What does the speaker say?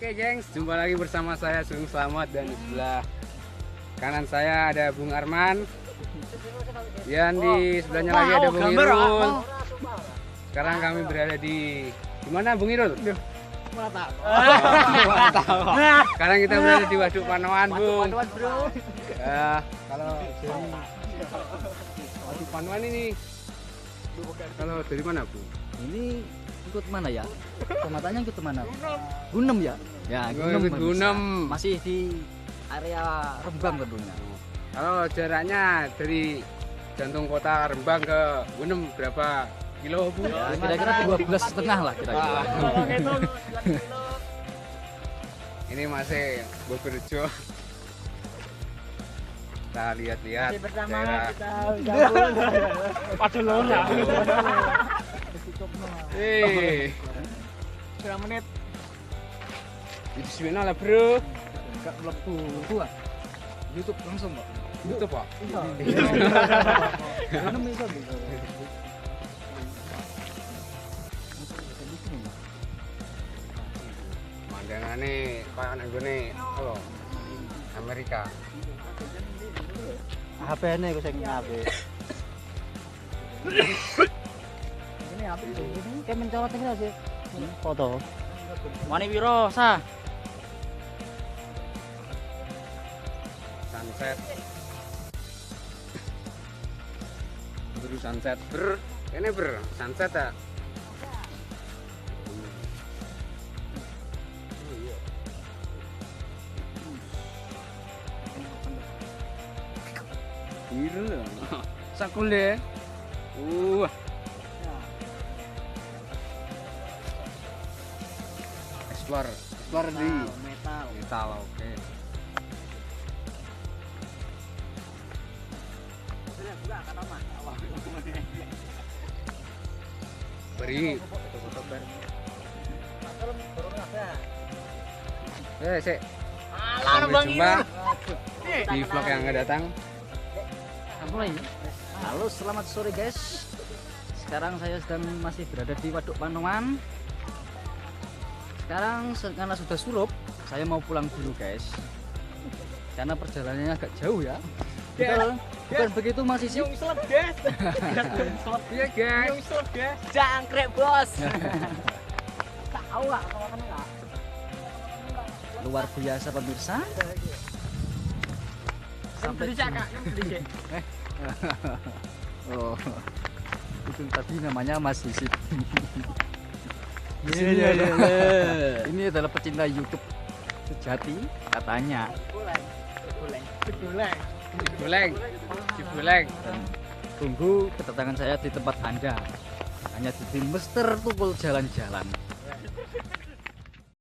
Oke gengs, jumpa lagi bersama saya Sugeng Slamet dan di sebelah kanan saya ada Bung Arman. Dan di sebelahnya lagi ada Bung Irul. Sekarang kami berada di mana Bung Irul? Sekarang kita berada di Waduk Panoan, Bung. Kalau dari Waduk Panoan ini, kalau dari mana, Bung? Ini ikut mana ya? Pematanya ikut mana? Gunem ya? Ya, Gunem. Masih di area Rembang tentunya. Kalau jaraknya dari jantung kota Rembang ke Gunem berapa kilo, Bu? Ya, kira-kira 12,5 lah kira-kira. Ini masih Boberjo. Kita lihat-lihat daerah Barcelona. Berapa menit? Itu sebenarnya lah, Bro. Enggak mlebu gua. YouTube langsung, Pak. YouTube, Pak. Gunem iso. Mandangane kayak nang gone apa? Amerika. HP-ne ku sing apik. Ini apik ini kayak mencolot ini sih. Foto. Mani piro, Sa? Sunset. Baru sunset. Ini sunset ya. Biru loh. Sakule. Explore di metal, oke. Beri. Sik. Sampai jumpa di vlog yang akan datang. Mulai. Halo, selamat sore guys. Sekarang saya sedang masih berada di Waduk Panoan. Sekarang karena sudah surup, saya mau pulang dulu guys. Karena perjalanannya agak jauh ya. Bukan begitu Mas Isi? Nyungslet, guys. Iya, guys. Nyungslet, guys. Jangkrik, Bos. Tahu enggak enggak? Luar biasa pemirsa. Sampai Kak, beli. Oh. Itu tadi namanya Mas Isi. Ini adalah pecinta YouTube sejati katanya. Cibuleng. Dan tunggu kedatangan saya di tempat Anda. Hanya di Mr. Tukul jalan-jalan.